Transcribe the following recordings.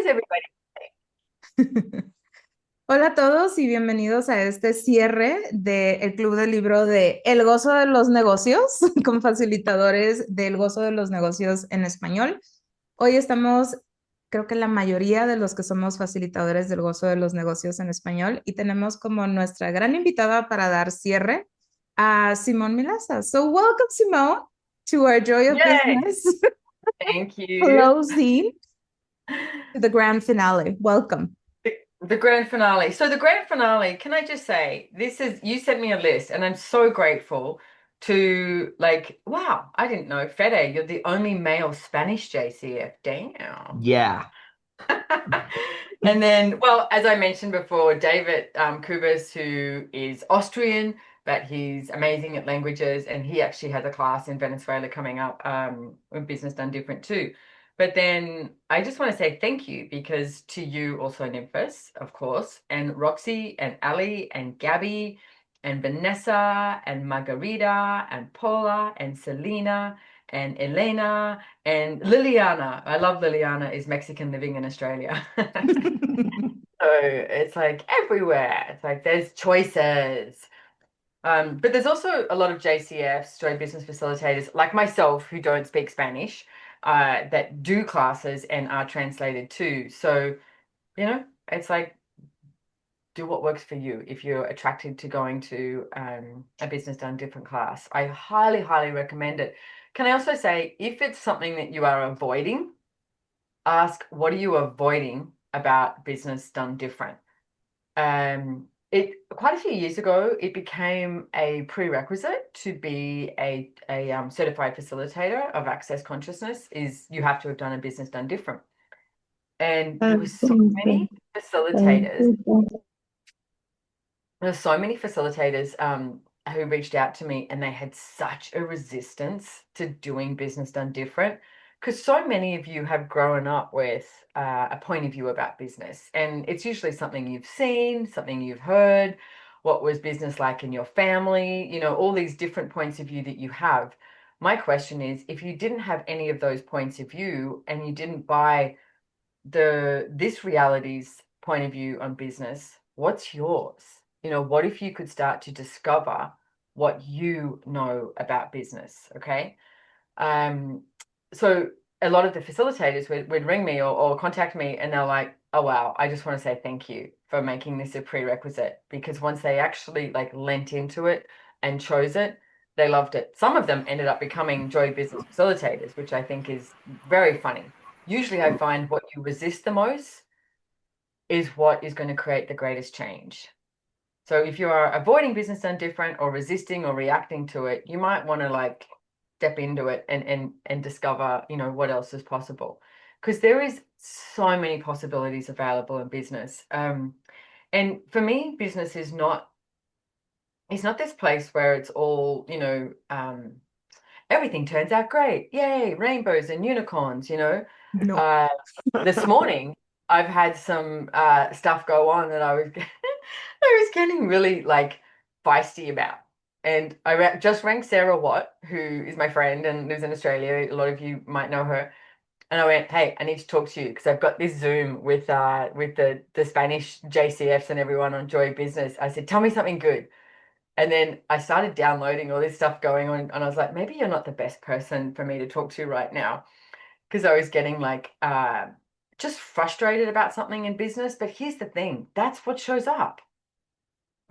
is everybody? Hola a todos y bienvenidos a este cierre del Club del Libro de El Gozo de los Negocios, con facilitadores del Gozo de los Negocios en español. Hoy estamos, creo que la mayoría de los que somos facilitadores del Gozo de los Negocios en español, y tenemos como nuestra gran invitada para dar cierre a Simone Milasas. So welcome, Simone, to our Joy of Yay! Business Thank you. closing to the grand finale. Welcome. The grand finale. So the grand finale, can I just say, this is you sent me a list, and I'm so grateful to wow, I didn't know, Fede, you're the only male Spanish JCF. Damn. Yeah. And then, well, as I mentioned before, David Kubas, who is Austrian, but he's amazing at languages, and he actually has a class in Venezuela coming up with Business Done Different too. But then I just want to say thank you because to you also, Nymphis, of course, and Roxy and Ali and Gabby and Vanessa and Margarita and Paula and Selena and Elena and Liliana. I love Liliana is Mexican living in Australia. So it's like everywhere. It's like there's choices. But there's also a lot of JCFs, Joint Business Facilitators, like myself, who don't speak Spanish, that do classes and are translated too. So, it's like do what works for you. If you're attracted to going to a Business Done Different class, I highly, highly recommend it. Can I also say, if it's something that you are avoiding, ask what are you avoiding about Business Done Different? It quite a few years ago, it became a prerequisite to be a certified facilitator of access consciousness. Is you have to have done a Business Done Different, and there was so many facilitators. There's so many facilitators who reached out to me, and they had such a resistance to doing Business Done Different because so many of you have grown up with a point of view about business, and it's usually something you've seen, something you've heard. What was business like in your family? All these different points of view that you have. My question is, if you didn't have any of those points of view and you didn't buy this reality's point of view on business, what's yours? What if you could start to discover what you know about business? Okay. Um, so a lot of the facilitators would ring me or contact me, and they're like, oh wow, I just want to say thank you for making this a prerequisite, because once they actually like lent into it and chose it, they loved it. Some of them ended up becoming Joy Business facilitators, which I think is very funny. Usually I find what you resist the most is what is going to create the greatest change. So if you are avoiding Business Done Different or resisting or reacting to it, you might want to like step into it and discover, what else is possible. Because there is so many possibilities available in business. And for me, business is not it's not this place where it's all, everything turns out great. Yay, rainbows and unicorns. No. Uh, this morning, I've had some stuff go on that I was I was getting really like feisty about. And I just rang Sarah Watt, who is my friend and lives in Australia. A lot of you might know her. And I went, hey, I need to talk to you because I've got this Zoom with the Spanish JCFs and everyone on Joy Business. I said, tell me something good. And then I started downloading all this stuff going on, and I was like, maybe you're not the best person for me to talk to right now, because I was getting like just frustrated about something in business. But here's the thing, that's what shows up.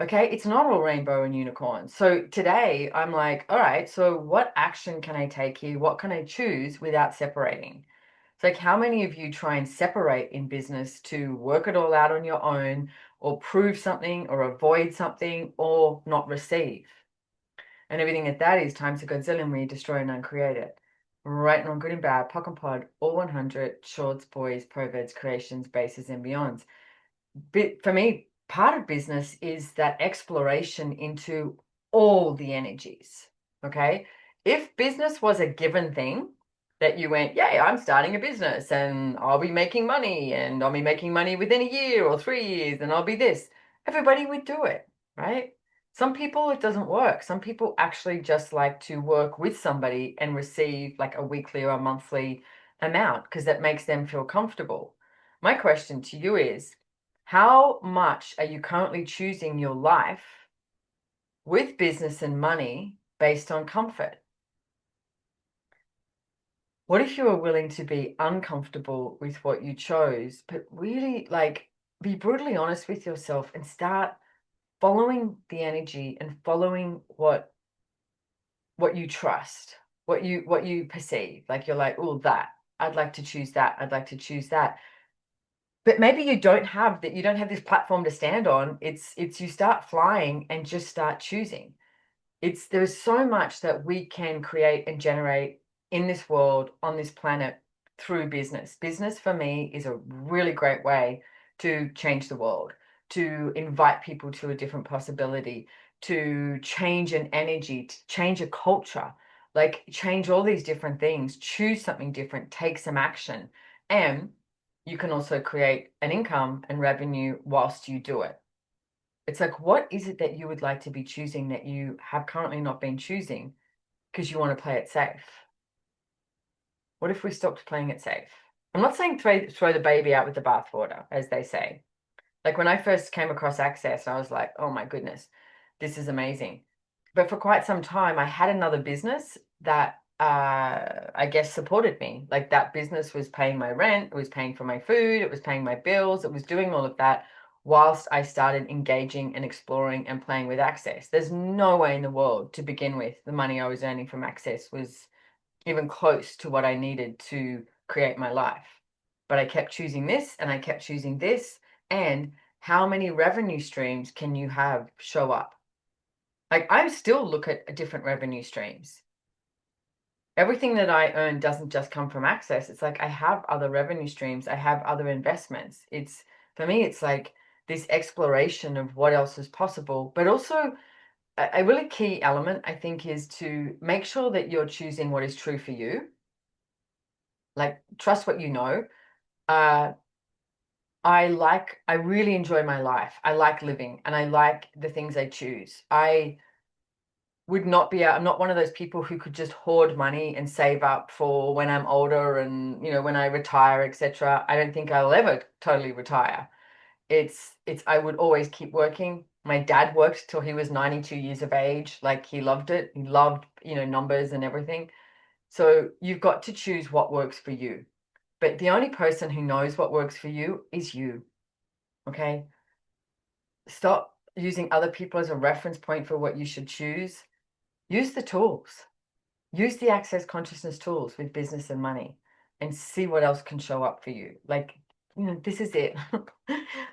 Okay, it's not all rainbow and unicorns. So today I'm like, all right, so what action can I take here? What can I choose without separating? It's like, how many of you try and separate in business to work it all out on your own, or prove something, or avoid something, or not receive? And everything at that is times a Godzillion where you destroy and uncreate it. Right and wrong, good and bad, POC and pod, all 100, shorts, boys, perverts, creations, bases, and beyonds. But for me, part of business is that exploration into all the energies. Okay. If business was a given thing that you went, yay, I'm starting a business and I'll be making money and I'll be making money within a year or 3 years and I'll be this, everybody would do it, right? Some people, it doesn't work. Some people actually just like to work with somebody and receive like a weekly or a monthly amount because that makes them feel comfortable. My question to you is, how much are you currently choosing your life with business and money based on comfort? What if you were willing to be uncomfortable with what you chose, but really like be brutally honest with yourself and start following the energy and following what you trust, what you perceive. Like you're like, oh, that I'd like to choose that. I'd like to choose that. But maybe you don't have this platform to stand on. It's you start flying and just start choosing. There's so much that we can create and generate in this world, on this planet, through business. Business for me is a really great way to change the world, to invite people to a different possibility, to change an energy, to change a culture, like change all these different things, choose something different, take some action. And you can also create an income and revenue whilst you do it. It's like, what is it that you would like to be choosing that you have currently not been choosing because you want to play it safe? What if we stopped playing it safe? I'm not saying throw the baby out with the bathwater, as they say. Like when I first came across Access, I was like, oh my goodness, this is amazing. But for quite some time, I had another business that I guess supported me. Like that business was paying my rent, it was paying for my food, it was paying my bills, it was doing all of that whilst I started engaging and exploring and playing with Access. There's no way in the world to begin with, the money I was earning from Access was even close to what I needed to create my life. But I kept choosing this and I kept choosing this. And how many revenue streams can you have show up? Like I still look at different revenue streams. Everything that I earn doesn't just come from Access. It's like I have other revenue streams, I have other investments. It's for me, it's like this exploration of what else is possible, but also a really key element, I think, is to make sure that you're choosing what is true for you. Like trust what you know. Uh, I really enjoy my life. I like living and I like the things I choose. I would not be, I'm not one of those people who could just hoard money and save up for when I'm older and, when I retire, etc. I don't think I'll ever totally retire. I would always keep working. My dad worked till he was 92 years of age. Like he loved it. He loved, numbers and everything. So you've got to choose what works for you. But the only person who knows what works for you is you. Okay. Stop using other people as a reference point for what you should choose. Use the tools. Use the access consciousness tools with business and money and see what else can show up for you. Like, this is it.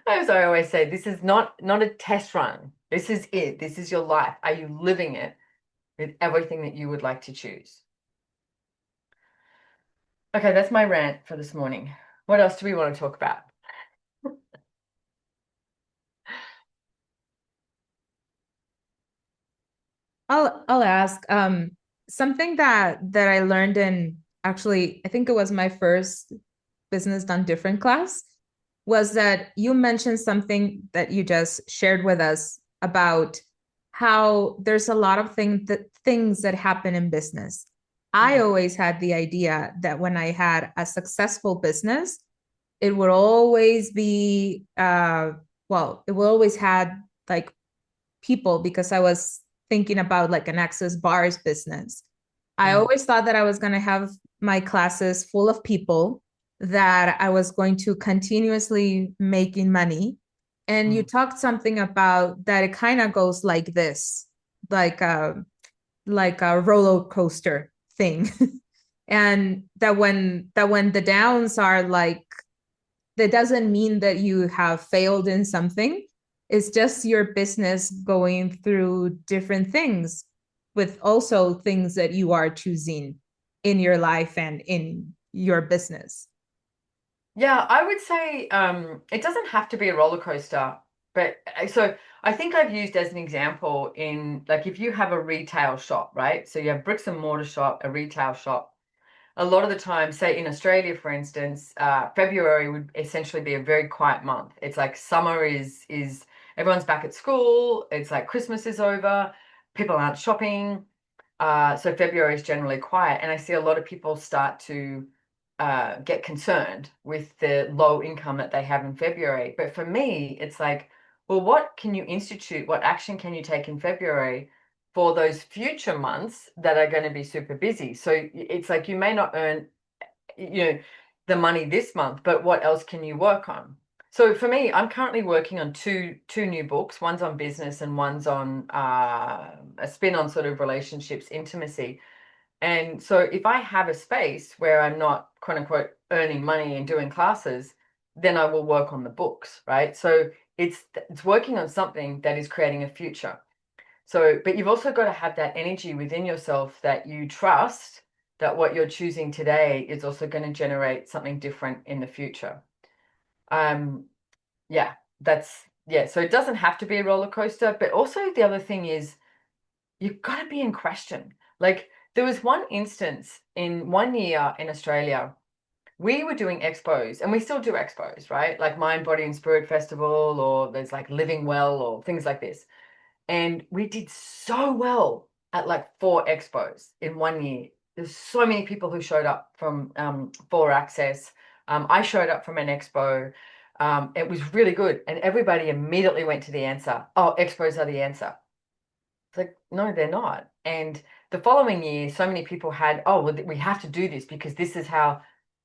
As I always say, this is not a test run. This is it. This is your life. Are you living it with everything that you would like to choose? Okay, that's my rant for this morning. What else do we want to talk about? I'll ask something that I learned in, actually I think it was my first business done different class, was that you mentioned something that you just shared with us about how there's a lot of things that happen in business. I Mm, always had the idea that when I had a successful business, it would always be it will always had like people, because I was thinking about like an access bars business. I mm, always thought that I was going to have my classes full of people, that I was going to continuously making money. And you mm. talked something about that it kind of goes like this, like a roller coaster thing. And that when the downs are like, that doesn't mean that you have failed in something. It's just your business going through different things, with also things that you are choosing in your life and in your business. Yeah, I would say it doesn't have to be a roller coaster, but so I think I've used as an example in like if you have a retail shop, right? So you have bricks and mortar shop, a retail shop. A lot of the time, say in Australia, for instance, February would essentially be a very quiet month. It's like summer is everyone's back at school. It's like Christmas is over. People aren't shopping. So February is generally quiet, and I see a lot of people start to get concerned with the low income that they have in February. But for me, it's like, well, what can you institute? What action can you take in February for those future months that are going to be super busy? So it's like you may not earn, you know, the money this month, but what else can you work on? So for me, I'm currently working on two new books. One's on business and one's on a spin on sort of relationships, intimacy. And so if I have a space where I'm not quote unquote earning money and doing classes, then I will work on the books, right? So it's working on something that is creating a future. So, but you've also got to have that energy within yourself that you trust that what you're choosing today is also going to generate something different in the future. Um, yeah, yeah. So it doesn't have to be a roller coaster, but also the other thing is you've got to be in question. Like there was one instance in 1 year in Australia, we were doing expos and we still do expos, right? Like Mind, Body and Spirit Festival, or there's like Living Well or things like this. And we did so well at like 4 expos in 1 year. There's so many people who showed up from for access. I showed up from an expo. It was really good. And everybody immediately went to the answer. Oh, expos are the answer. It's like, no, they're not. And the following year, so many people had, oh, well, we have to do this because this is how,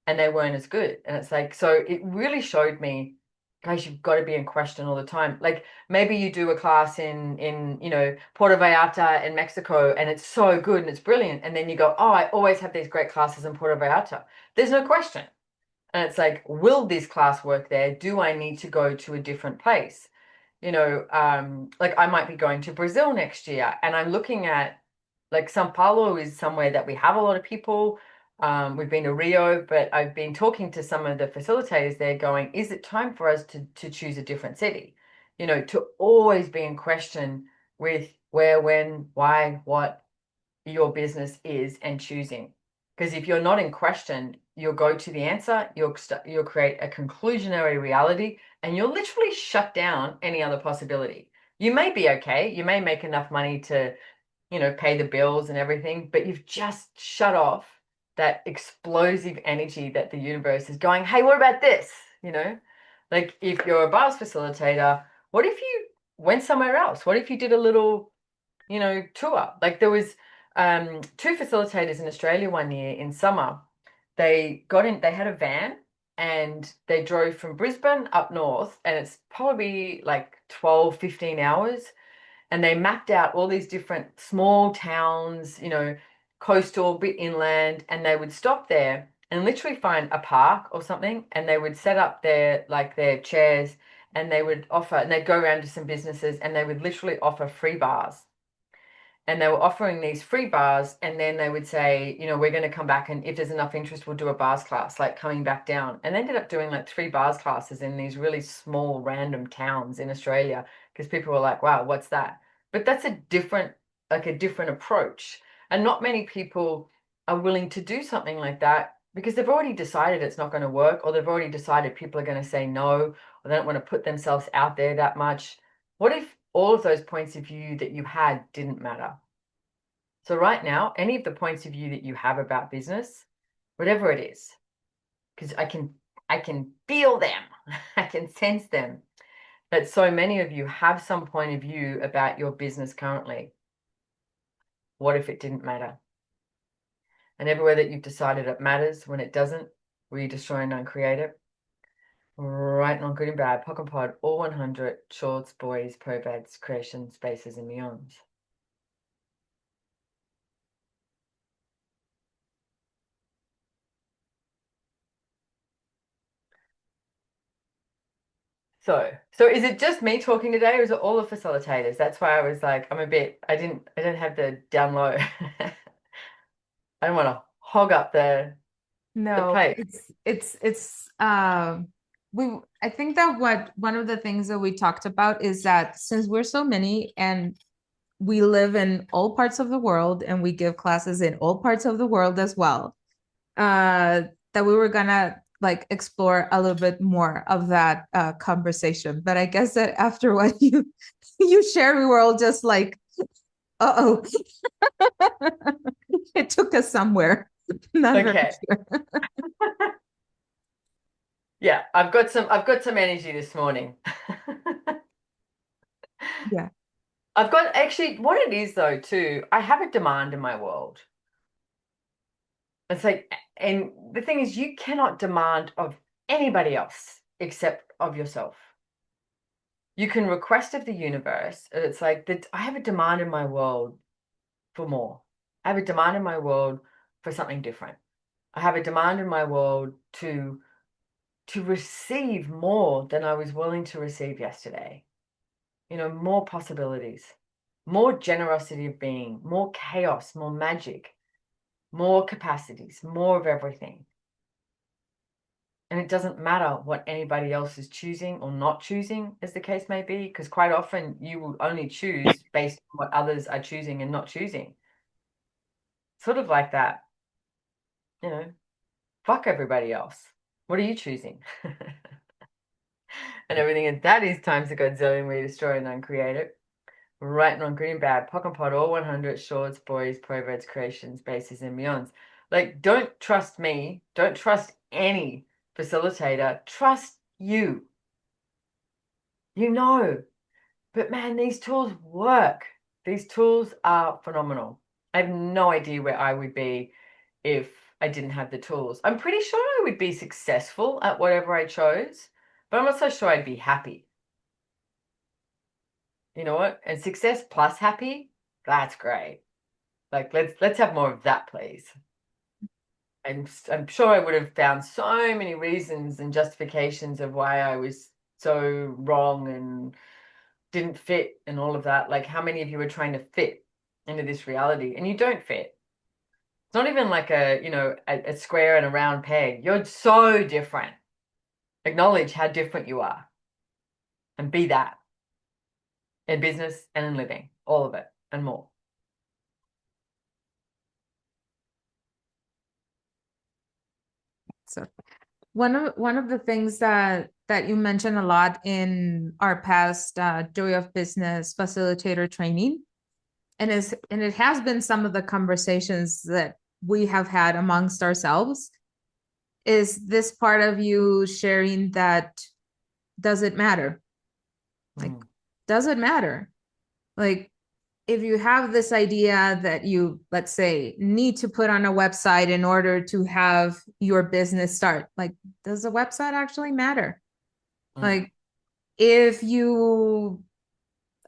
and they weren't as good. And it's like, so it really showed me, guys, you've got to be in question all the time. Like maybe you do a class in Puerto Vallarta in Mexico, and it's so good and it's brilliant. And then you go, oh, I always have these great classes in Puerto Vallarta. There's no question. And it's like, will this class work there? Do I need to go to a different place? Like I might be going to Brazil next year, and I'm looking at like Sao Paulo is somewhere that we have a lot of people. We've been to Rio, but I've been talking to some of the facilitators there going, is it time for us to choose a different city? To always be in question with where, when, why, what your business is and choosing. Because if you're not in question, you'll go to the answer, you'll create a conclusionary reality, and you'll literally shut down any other possibility. You may be okay, you may make enough money to, pay the bills and everything, but you've just shut off that explosive energy that the universe is going, hey, what about this? You know, like if you're a bars facilitator, what if you went somewhere else? What if you did a little tour. Like there was two facilitators in Australia 1 year in summer. They had a van and they drove from Brisbane up north, and it's probably like 12, 15 hours. And they mapped out all these different small towns, coastal, bit inland, and they would stop there and literally find a park or something, and they would set up their chairs, and they would offer, and they'd go around to some businesses, and they would literally offer free bars, and they were offering these free bars, and then they would say, we're going to come back, and if there's enough interest, we'll do a bars class, like coming back down. And they ended up doing like 3 bars classes in these really small random towns in Australia, because people were like, wow, what's that? But that's a different approach, and not many people are willing to do something like that because they've already decided it's not going to work, or they've already decided people are going to say no, or they don't want to put themselves out there that much. What if all of those points of view that you had didn't matter? So right now, any of the points of view that you have about business, whatever it is, because I can feel them, I can sense them, that so many of you have some point of view about your business currently. What if it didn't matter? And everywhere that you've decided it matters, when it doesn't, will you destroy and uncreate it? Right, not good and bad, POC and Pod, all 100, shorts, boys, probads, creation, spaces, and beyonds. So is it just me talking today, or is it all the facilitators? That's why I was like, I didn't have the down low. I don't want to hog up the No, plate. it's we I think that what one of the things that we talked about is that since we're so many and we live in all parts of the world and we give classes in all parts of the world as well, that we were gonna like explore a little bit more of that conversation. But I guess that after what you shared, we were all just like, uh-oh, it took us somewhere. Not very Okay. sure. Yeah, I've got some energy this morning. Yeah. I've got actually what it is though too, I have a demand in my world. It's like, and the thing is, you cannot demand of anybody else except of yourself. You can request of the universe. It's like that I have a demand in my world for more. I have a demand in my world for something different. I have a demand in my world to receive more than I was willing to receive yesterday. More possibilities, more generosity of being, more chaos, more magic, more capacities, more of everything. And it doesn't matter what anybody else is choosing or not choosing, as the case may be, because quite often you will only choose based on what others are choosing and not choosing. Sort of like that, you know, fuck everybody else. What are you choosing? And everything. And that is times a Godzillion, we destroy and uncreate it. Right and wrong, good and bad, POC and POD, all 100, shorts, boys, proverts, creations, bases, and beyonds. Like, don't trust me. Don't trust any facilitator. Trust you. You know. But man, these tools work. These tools are phenomenal. I have no idea where I would be if I didn't have the tools. I'm pretty sure I would be successful at whatever I chose, but I'm not so sure I'd be happy. You know what? And success plus happy, that's great. Like let's have more of that, please. I'm sure I would have found so many reasons and justifications of why I was so wrong and didn't fit and all of that. Like how many of you are trying to fit into this reality and you don't fit? It's not even like a square and a round peg. You're so different. Acknowledge how different you are and be that in business and in living, all of it and more. So one of the things that you mentioned a lot in our past Joy of Business facilitator training, and it has been some of the conversations that we have had amongst ourselves, is this part of you sharing that does it matter? Like, Mm, does it matter? Like, if you have this idea that you, let's say, need to put on a website in order to have your business start, like, does the website actually matter? mm. Like, if you,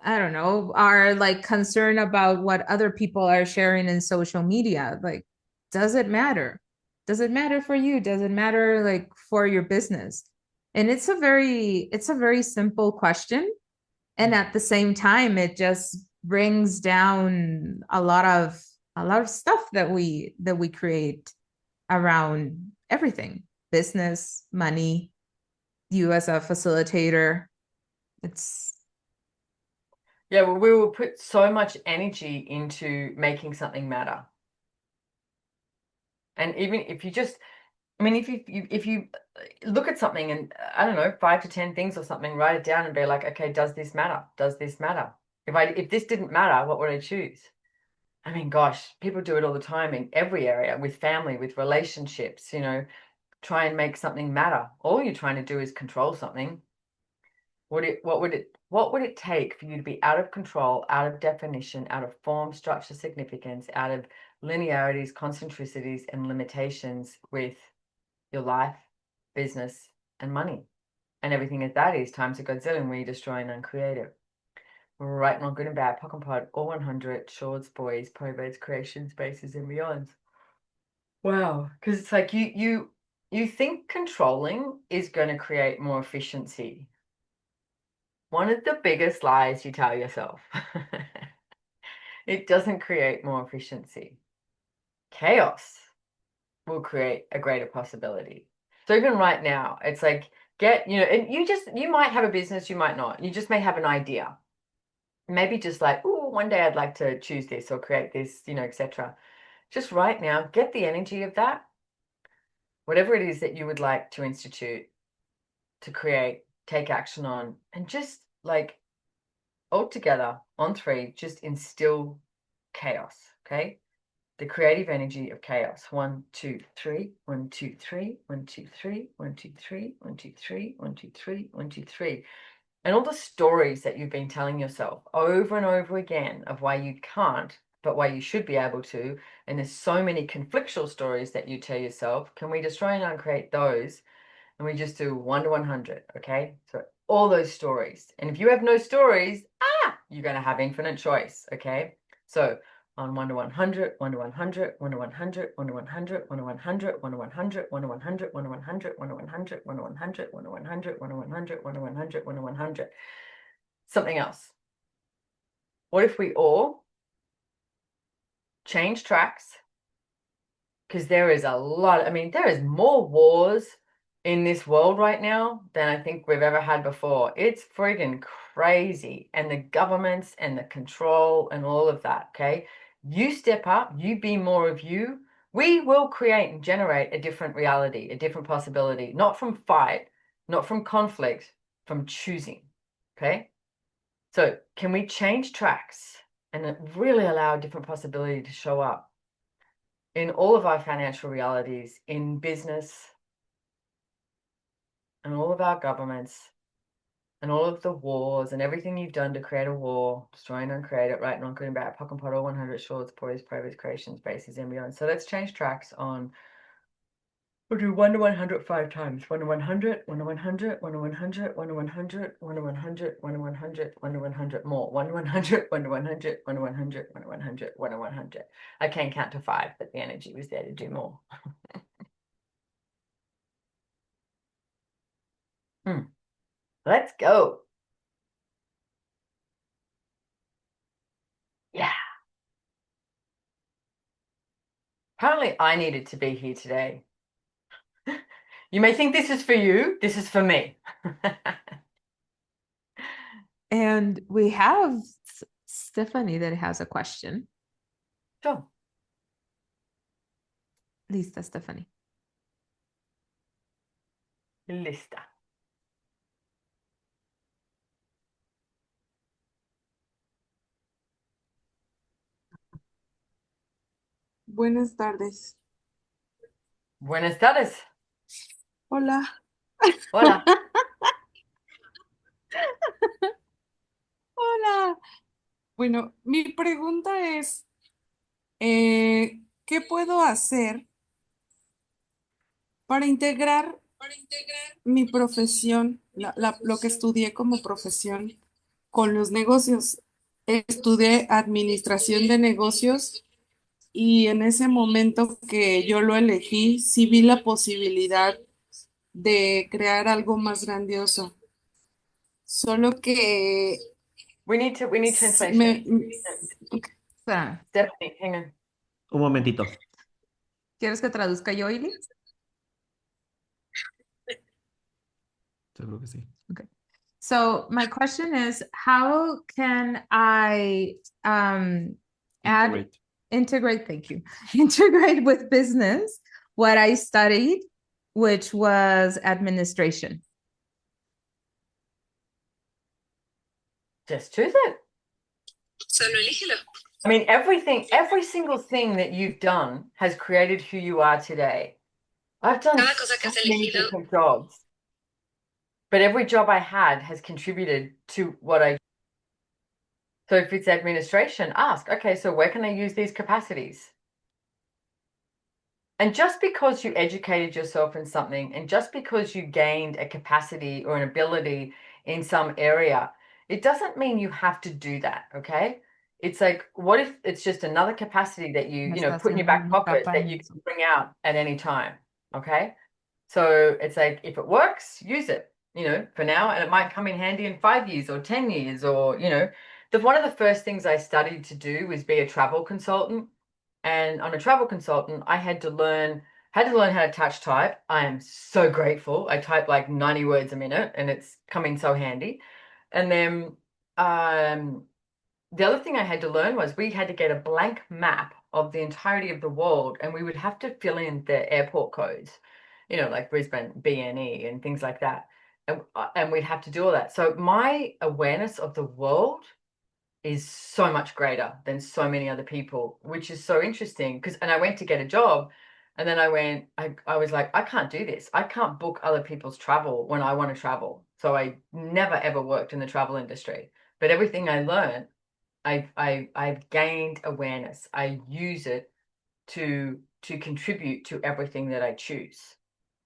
I don't know, are like concerned about what other people are sharing in social media, like, does it matter? Does it matter for you? Does it matter like for your business? And it's a very simple question. And Mm. at the same time, it just brings down a lot of stuff that we create around everything, business, money, you as a facilitator. It's Yeah, well, we will put so much energy into making something matter. And even if you just, I mean, if you look at something and I don't know, 5 to 10 things or something, write it down and be like, okay, does this matter? Does this matter? If this didn't matter, what would I choose? I mean, gosh, people do it all the time in every area, with family, with relationships, try and make something matter. All you're trying to do is control something. What would it take for you to be out of control, out of definition, out of form, structure, significance, out of linearities, concentricities, and limitations with your life, business, and money? And everything that is times a Godzillion where you destroy and uncreate it. Right and wrong, good and bad, POC and POD, all 100, shorts, boys, probates, creations, bases, and beyonds. Wow. Because it's like you think controlling is going to create more efficiency. One of the biggest lies you tell yourself. It doesn't create more efficiency. Chaos will create a greater possibility. So even right now, it's like and you might have a business, you might not. You just may have an idea. Maybe just like, oh, one day I'd like to choose this or create this, etc. Just right now, get the energy of that, whatever it is that you would like to institute, to create, take action on, and just like all together on three, just instill chaos. Okay. the creative energy of chaos. 1, 2, 3, 1, 2, 3, 1, 2, 3, 1, 2, 3, 1, 2, 3, 1, 2, 3, 1, 2, 3. And all the stories that you've been telling yourself over and over again of why you can't, but why you should be able to. And there's so many conflictual stories that you tell yourself. Can we destroy and uncreate those? And we just do 1 to 100, okay? So all those stories. And if you have no stories, you're going to have infinite choice, okay? So on 1 to 100, 1 to 100, 1 to 100, 1 to 100, 1 to 100, 1 to 100, 1 to 100, 1 to 100, 1 to 100, 1 to 100, 1 to 100, 1 to 100, 1 to 100, 1 to 100. Something else. What if we all change tracks? Because there is a lot, I mean, there is more wars in this world right now than I think we've ever had before. It's friggin' crazy. And the governments and the control and all of that, okay? You step up, you be more of you. We will create and generate a different reality, a different possibility, not from fight, not from conflict, from choosing, okay? So can we change tracks and really allow a different possibility to show up in all of our financial realities, in business, and all of our governments, and all of the wars, and everything you've done to create a war, destroy and uncreate it, right, not good and bad, pock and pot, all 100 shorts, poise, praise, creations, bases, and beyond. So let's change tracks on, we'll do 1 to 100 5 times. 1 to 100, 1 to 100, 1 to 100, 1 to 100, 1 to 100, 1 to 100, 1 to 100 more. 1 to 100, 1 to 100, 1 to 100, 1 to 100, 1 to 100. I can't count to 5, but the energy was there to do more. Let's go. Yeah. Apparently, I needed to be here today. You may think this is for you. This is for me. And we have Stephanie that has a question. Sure. Lista, Stephanie. Lista. Buenas tardes. Buenas tardes. Hola. Hola. Hola. Bueno, mi pregunta es, ¿qué puedo hacer para integrar mi profesión, lo que estudié como profesión con los negocios? Estudié administración de negocios y en ese momento que yo lo elegí, sí vi la posibilidad de crear algo más grandioso. Solo que We need translation. ok. Espera, Stephanie, hang on. Un momentito. ¿quieres que traduzca yo, Ili? Seguro que sí. Okay. So my question is, how can I integrate, thank you, integrate with business what I studied, which was administration? Just choose it. Solo elígelo. I mean, every single thing that you've done has created who you are today. I've done Cada cosa que so has many elegido. different jobs, but every job I had has contributed to what I. So if it's administration, ask, okay, so where can I use these capacities? And just because you educated yourself in something, and just because you gained a capacity or an ability in some area, it doesn't mean you have to do that, okay? It's like, what if it's just another capacity that you put in your back pocket that you can bring out at any time, okay? So it's like, if it works, use it, for now, and it might come in handy in 5 years or 10 years, or, one of the first things I studied to do was be a travel consultant. And on a travel consultant, I had to learn how to touch type. I am so grateful. I type like 90 words a minute, and it's coming so handy. And then the other thing I had to learn was we had to get a blank map of the entirety of the world, and we would have to fill in the airport codes, like Brisbane, BNE, and things like that. And we'd have to do all that. So my awareness of the world is so much greater than so many other people, which is so interesting. And I went to get a job, and then I was like, I can't do this. I can't book other people's travel when I want to travel. So I never ever worked in the travel industry. But everything I learned, I've gained awareness. I use it to contribute to everything that I choose.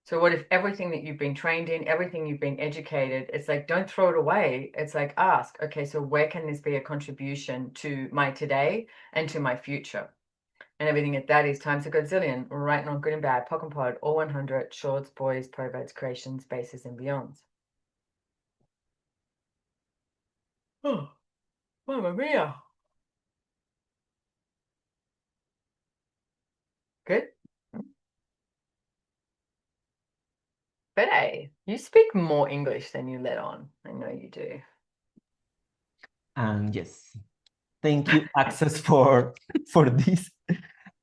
So what if everything that you've been trained in, everything you've been educated, it's like, don't throw it away. It's like, ask, okay, so where can this be a contribution to my today and to my future? And everything at that is times a godzillion, right and wrong, good and bad, POC and POD, all 100, shorts, boys, perverts, creations, bases, and beyonds. Oh, Mamma mia. Good. But you speak more English than you let on. I know you do. And yes, thank you, Access, for this.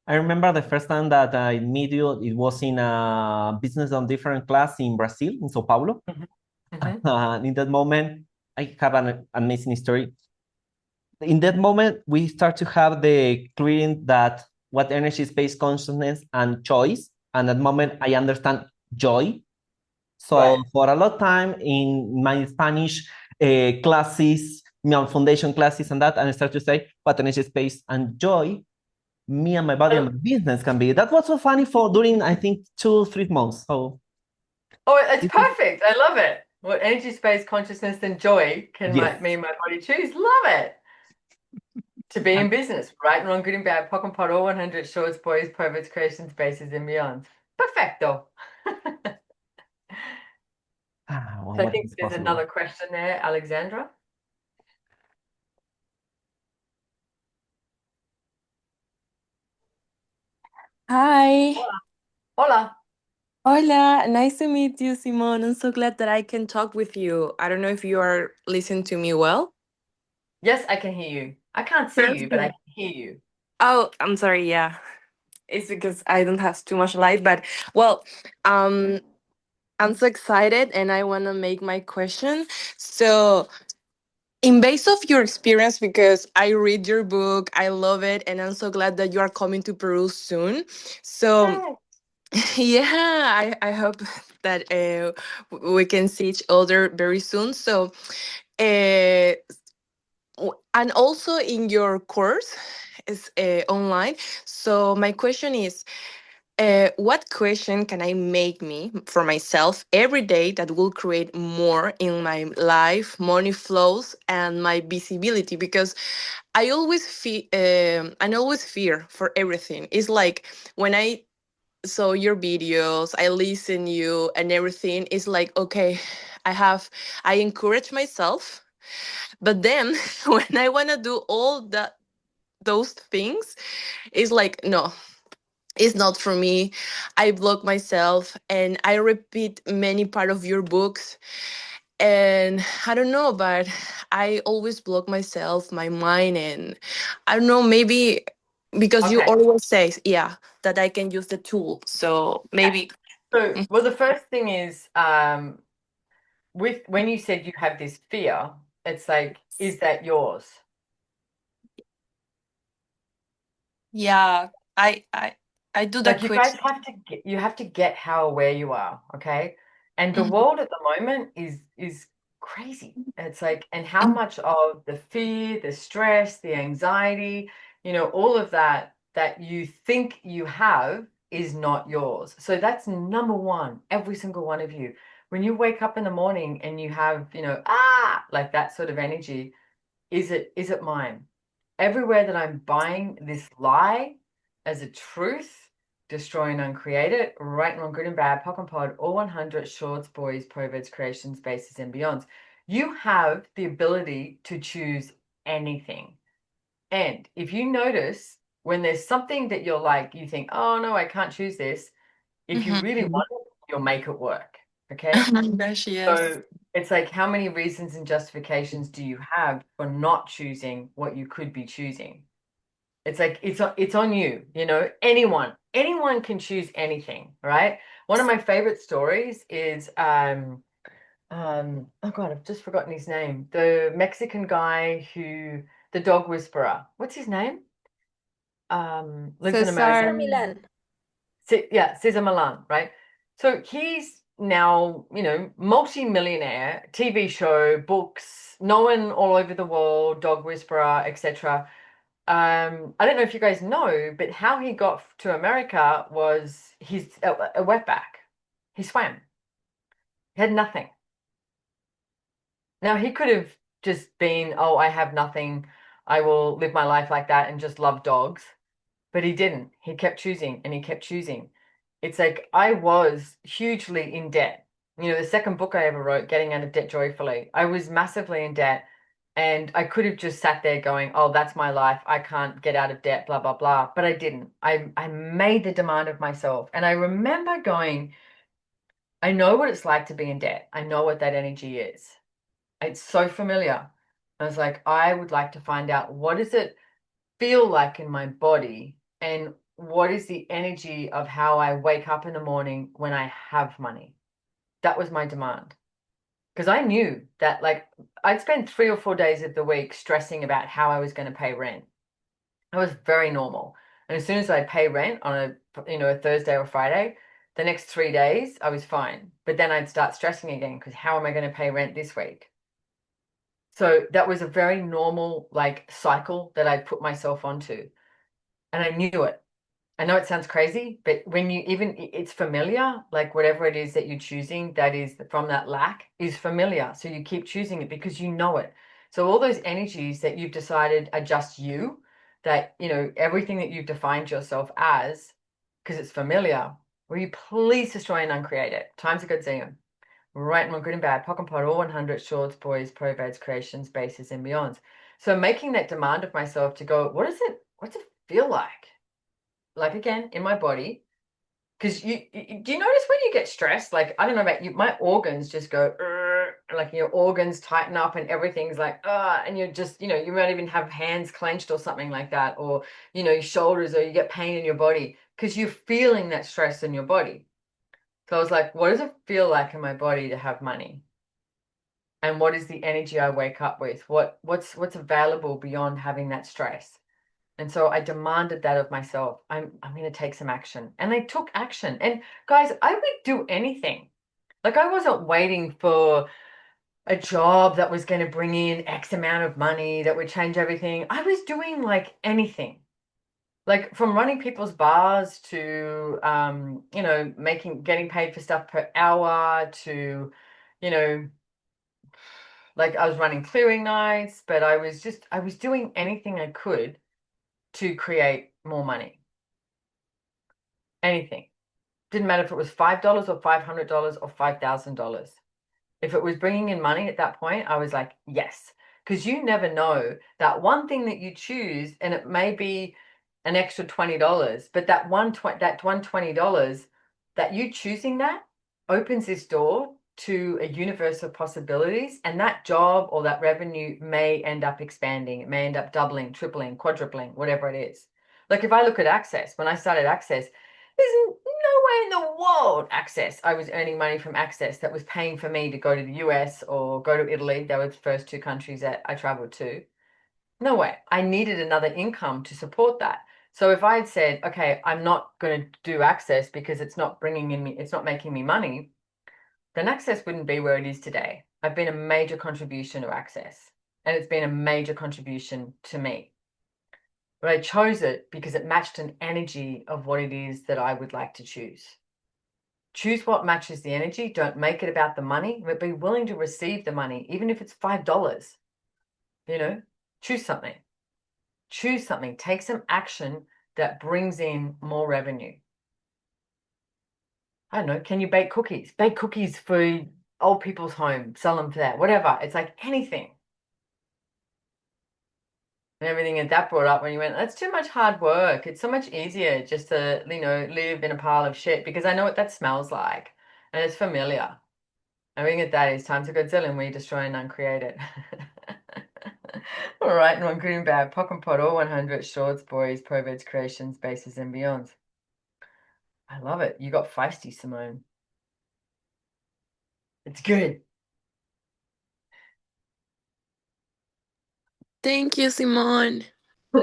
I remember the first time that I met you, it was in a business on different class in Brazil, in Sao Paulo. In that moment, I have an amazing story. In that moment, we start to have the clearing that what energy, space, consciousness, and choice. And at that moment, I understand joy. So Right. for a lot of time in my Spanish classes, my foundation classes and that, and I start to say what energy, space, and joy, me and my body and my business can be. That was so funny for during, I think, 2-3 months. So Oh, it's perfect. I love it. What energy, space, consciousness, and joy can yes. me and my body choose. Love it. To be in business, right and wrong, good and bad, POC and POD, all 100, shorts, boys, perverts, creations, bases, and beyond. Perfecto. Well, So I what think is there's possible? another question there, Alexandra. Hi. Hola. Hola. Nice to meet you, Simone. I'm so glad that I can talk with you. I don't know if you are listening to me well. Yes, I can hear you. I can't see you, but I Perfect. can hear you. Oh, I'm sorry. Yeah. It's because I don't have too much light, but well, um, I'm so excited and I want to make my question. So, in base of your experience, because I read your book, I love it, and I'm so glad that you are coming to Peru soon. So, Yay. yeah, I hope that we can see each other very soon. So, uh, and also in your course is online. So my question is, what question can I make me for myself every day that will create more in my life, money flows, and my visibility? Because I always fear for everything. It's like when I saw your videos, I listen you and everything. It's like okay, I encourage myself, but then when I want to do all those things, it's like no, it's not for me. I block myself and I repeat many part of your books, and I don't know, but I always block myself, my mind, and I don't know, maybe because you Okay. always say yeah that I can use the tool, so Yeah. maybe. So, well, the first thing is, with when you said you have this fear, it's like, is that yours? Yeah, I do that Like you guys question. have to get how aware you are, okay? And the Mhm. world at the moment is crazy. It's like, and how much of the fear, the stress, the anxiety, all of that you think you have is not yours. So that's number one, every single one of you. When you wake up in the morning and you have, like that sort of energy, is it mine? Everywhere that I'm buying this lie as a truth, destroy and uncreate it, right and wrong, good and bad, POC and POD, all 100, shorts, boys, perverts, creations, bases, and beyonds. You have the ability to choose anything. And if you notice when there's something that you're like, you think, oh no, I can't choose this. If you really Mhm. want it, you'll make it work. Oh Okay. my gosh, yes. So it's like, how many reasons and justifications do you have for not choosing what you could be choosing? It's like it's on you, anyone can choose anything, right? One of my favorite stories is oh God, I've just forgotten his name. The Mexican guy who the dog whisperer. What's his name? Lives in Cesar America. Milan. Yeah, Cesar Milan, right? So he's now, multi-millionaire, TV show, books, known all over the world, dog whisperer, etc. I don't know if you guys know, but how he got to America was he's a wetback. He swam. He had nothing. Now he could have just been, oh, I have nothing. I will live my life like that and just love dogs. But he didn't. He kept choosing and he kept choosing. It's like I was hugely in debt. The second book I ever wrote, Getting Out of Debt Joyfully, I was massively in debt and I could have just sat there going, oh, that's my life. I can't get out of debt, blah, blah, blah. But I didn't. I made the demand of myself. And I remember going, I know what it's like to be in debt. I know what that energy is. It's so familiar. I was like, I would like to find out what does it feel like in my body and what is the energy of how I wake up in the morning when I have money. That was my demand. Because I knew that I'd spend 3 or 4 days of the week stressing about how I was going to pay rent. It was very normal. And as soon as I pay rent on a Thursday or Friday, the next 3 days I was fine. But then I'd start stressing again because how am I going to pay rent this week? So that was a very normal cycle that I put myself onto. And I knew it. I know it sounds crazy, but when it's familiar, whatever it is that you're choosing that is from that lack is familiar. So you keep choosing it because you know it. So all those energies that you've decided are just you, that, everything that you've defined yourself as, because it's familiar, will you please destroy and uncreate it? Times a good zillion. Right and wrong, good and bad, POC and POD, all 100, shorts, boys, probads, creations, bases, and beyonds. So making that demand of myself to go, what's it feel like? Again, in my body, because do you notice when you get stressed, I don't know about you, my organs just go, your organs tighten up and everything's and you're just, you might even have hands clenched or something like that, or, your shoulders, or you get pain in your body because you're feeling that stress in your body. So I was like, what does it feel like in my body to have money? And what is the energy I wake up with? What's available beyond having that stress? And so I demanded that of myself. I'm going to take some action. And I took action. And guys, I would do anything. I wasn't waiting for a job that was going to bring in X amount of money that would change everything. I was doing anything. From running people's bars to getting paid for stuff per hour to, I was running clearing nights, but I was doing anything I could to create more money. Anything. Didn't matter if it was $5 or $500 or $5,000. If it was bringing in money at that point, I was like, yes. Because you never know that one thing that you choose, and it may be an extra $20, but that $120 that you choosing that opens this door to a universe of possibilities, and that job or that revenue may end up expanding. It may end up doubling, tripling, quadrupling, whatever it is. If I look at Access, when I started Access, there's no way in the world I was earning money from Access that was paying for me to go to the US or go to Italy. They were the first 2 countries that I traveled to. No way. I needed another income to support that. So if I had said, okay, I'm not going to do Access because it's not making me money, then Access wouldn't be where it is today. I've been a major contribution to Access, and it's been a major contribution to me. But I chose it because it matched an energy of what it is that I would like to choose. Choose what matches the energy. Don't make it about the money, but be willing to receive the money, even if it's $5. Choose something. Choose something. Take some action that brings in more revenue. I don't know. Can you bake cookies? Bake cookies for old people's home. Sell them for that. Whatever. It's anything. And everything that brought up when you went, that's too much hard work. It's so much easier just to, live in a pile of shit because I know what that smells like and it's familiar. Everything that is times a Godzilla and we destroy and uncreate it. All right, and one good and bad, POC and POD, all 100, shorts, boys, probads, creations, bases, and beyonds. I love it. You got feisty, Simone. It's good. Thank you, Simone.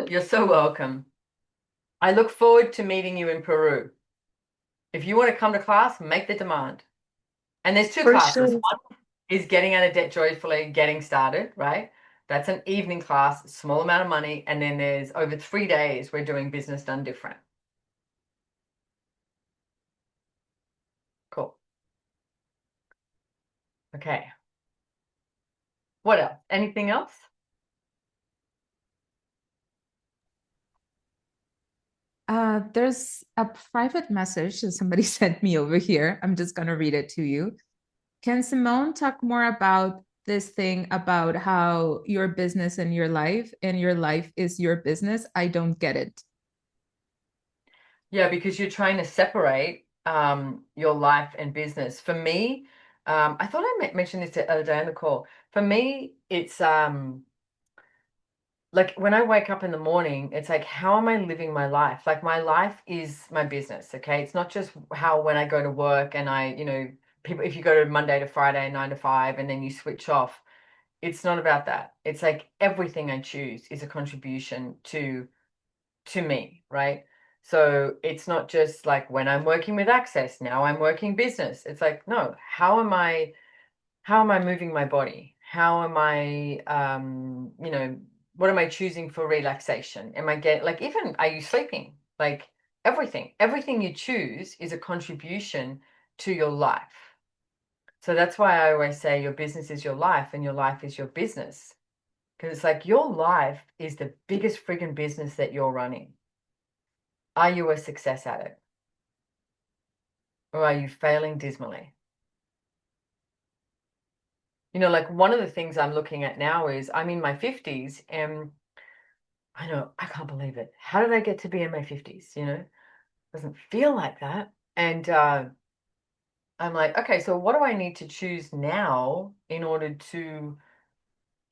You're so welcome. I look forward to meeting you in Peru. If you want to come to class, make the demand. And there's two For classes. sure. One is getting out of debt joyfully, getting started, right? That's an evening class, small amount of money. And then there's over 3 days, we're doing business done different. Cool. Okay. What else? Anything else? There's a private message that somebody sent me over here. I'm just going to read it to you. Can Simone talk more about this thing about how your business and your life is your business? I don't get it. Yeah, because you're trying to separate your life and business. For me, I thought I mentioned this the other day on the call. For me, it's like when I wake up in the morning, it's like, how am I living my life? Like my life is my business, okay? It's not just how when I go to work and people, if you go to Monday to Friday, 9 to 5, and then you switch off, it's not about that. It's like everything I choose is a contribution to me, right? So it's not just like when I'm working with Access, now I'm working business. It's like, no, how am I moving my body? How am I, what am I choosing for relaxation? Am I getting, like, even, are you sleeping? Like, everything you choose is a contribution to your life. So that's why I always say your business is your life and your life is your business. Because it's like your life is the biggest friggin' business that you're running. Are you a success at it? Or are you failing dismally? Like one of the things I'm looking at now is I'm in my 50s and I know I can't believe it. How did I get to be in my 50s? Doesn't feel like that. And I'm like, okay, so what do I need to choose now in order to,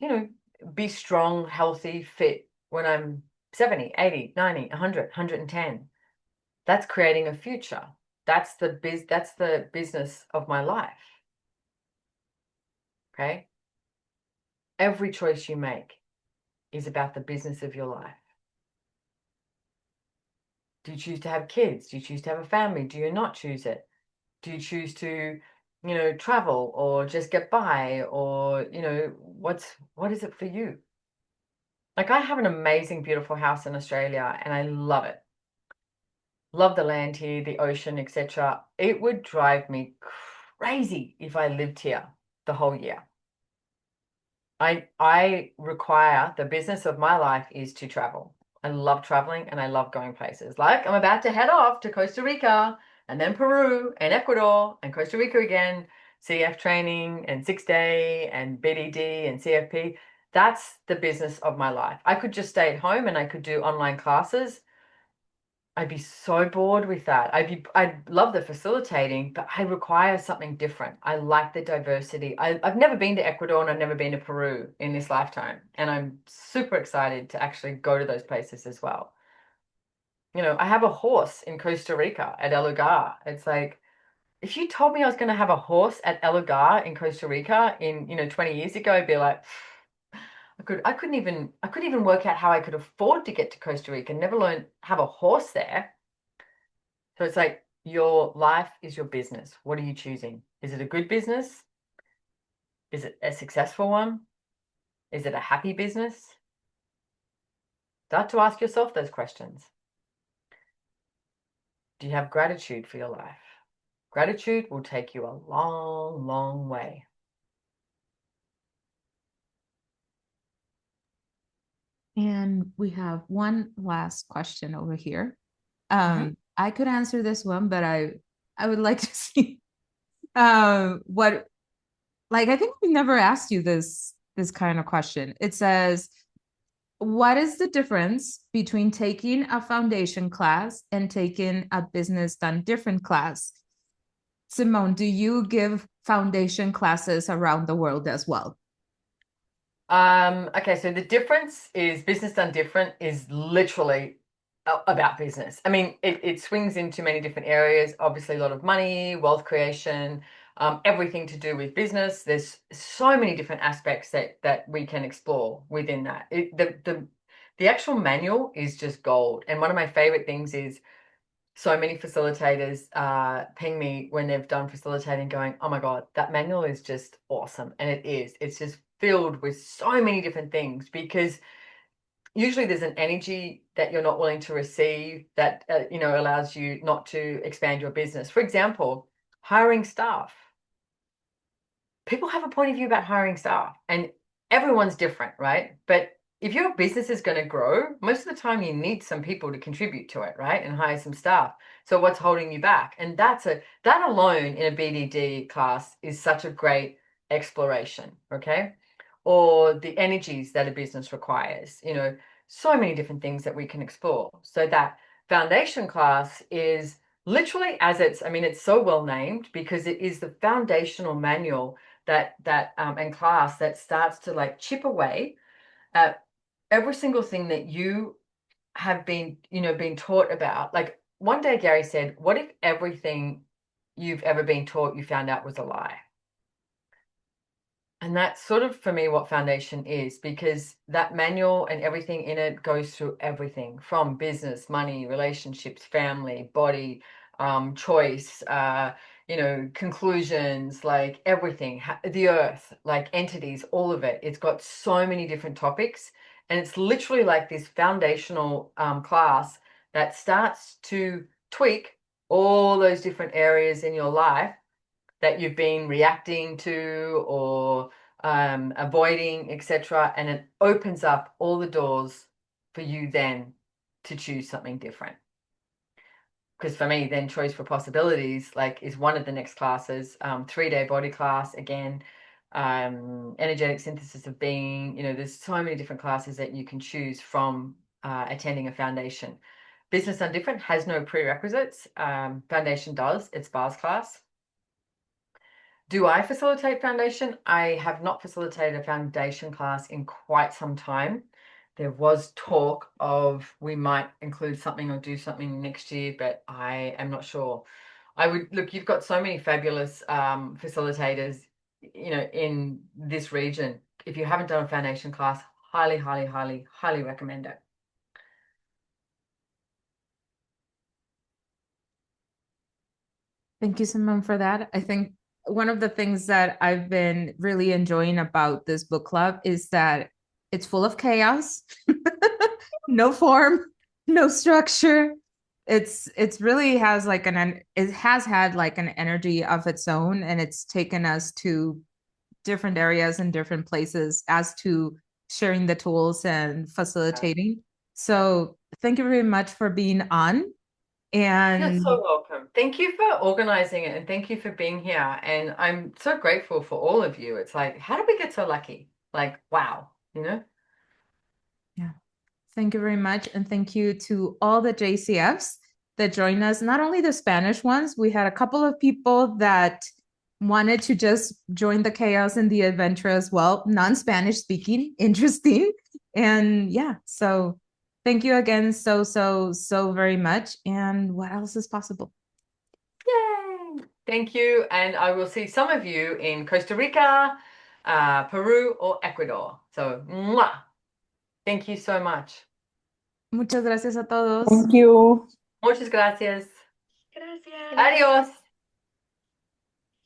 you know, be strong, healthy, fit when I'm 70, 80, 90, 100, 110? That's creating a future. That's the business of my life. Okay? Every choice you make is about the business of your life. Do you choose to have kids? Do you choose to have a family? Do you not choose it? Do you choose to, travel or just get by? Or, what is it for you? Like I have an amazing, beautiful house in Australia and I love it. Love the land here, the ocean, etc. It would drive me crazy if I lived here the whole year. I require the business of my life is to travel. I love traveling and I love going places. Like I'm about to head off to Costa Rica and then Peru and Ecuador and Costa Rica again, CF training and 6-day and BDD and CFP. That's the business of my life. I could just stay at home and I could do online classes. I'd be so bored with that. I'd love the facilitating, but I require something different. I like the diversity. I've never been to Ecuador and I've never been to Peru in this lifetime. And I'm super excited to actually go to those places as well. I have a horse in Costa Rica at El Lugar. It's like, if you told me I was going to have a horse at El Lugar in Costa Rica in, 20 years ago, I'd be like, I couldn't even work out how I could afford to get to Costa Rica, never learn have a horse there. So it's like your life is your business. What are you choosing? Is it a good business? Is it a successful one? Is it a happy business? Start to ask yourself those questions. Do you have gratitude for your life? Gratitude will take you a long, long way. And we have one last question over here. I could answer this one, but I would like to see what, like, I think we never asked you this kind of question. It says, what is the difference between taking a foundation class and taking a business done different class? Simone, do you give foundation classes around the world as well? Okay, so the difference is business done different is literally about business. I mean, it swings into many different areas, obviously a lot of money, wealth creation, everything to do with business. There's so many different aspects that we can explore within that. The actual manual is just gold. And one of my favorite things is so many facilitators ping me when they've done facilitating going, oh my God, that manual is just awesome. And it is. It's just filled with so many different things, because usually there's an energy that you're not willing to receive that, allows you not to expand your business. For example, hiring staff. People have a point of view about hiring staff, and everyone's different, right? But if your business is going to grow, most of the time you need some people to contribute to it, right? And hire some staff. So what's holding you back? And that alone in a BDD class is such a great exploration, okay? Or the energies that a business requires, so many different things that we can explore. So that foundation class is literally, it's so well named because it is the foundational manual and class that starts to like chip away at every single thing that you have been taught about. Like one day Gary said, what if everything you've ever been taught you found out was a lie? And that's sort of, for me, what foundation is, because that manual and everything in it goes through everything from business, money, relationships, family, body, choice, conclusions, like everything, the earth, like entities, all of it. It's got so many different topics. And it's literally like this foundational class that starts to tweak all those different areas in your life that you've been reacting to or avoiding, etc. And it opens up all the doors for you then to choose something different. Because for me, then Choice for Possibilities is one of the next classes. 3-day body class again, energetic synthesis of being. There's so many different classes that you can choose from attending a foundation. Business Done Different has no prerequisites. Foundation does. It's Bar's class. Do I facilitate foundation? I have not facilitated a foundation class in quite some time. There was talk of we might include something or do something next year, but I am not sure. You've got so many fabulous facilitators, in this region. If you haven't done a foundation class, highly, highly, highly, highly recommend it. Thank you, Simone, for that. I think one of the things that I've been really enjoying about this book club is that it's full of chaos, no form, no structure. It's really has like it has had like an energy of its own, and it's taken us to different areas and different places as to sharing the tools and facilitating. So thank you very much for being on. And you're so welcome. Thank you for organizing it, and thank you for being here. And I'm so grateful for all of you. It's like, how did we get so lucky? Like, wow, Yeah. Thank you very much. And thank you to all the JCFs that joined us, not only the Spanish ones, we had a couple of people that wanted to just join the chaos and the adventure as well, non-Spanish speaking, interesting. And so thank you again so very much. And what else is possible? Yay! Thank you. And I will see some of you in Costa Rica, Peru, or Ecuador. So, mwah! Thank you so much. Muchas gracias a todos. Thank you. Muchas gracias. Gracias. Adiós.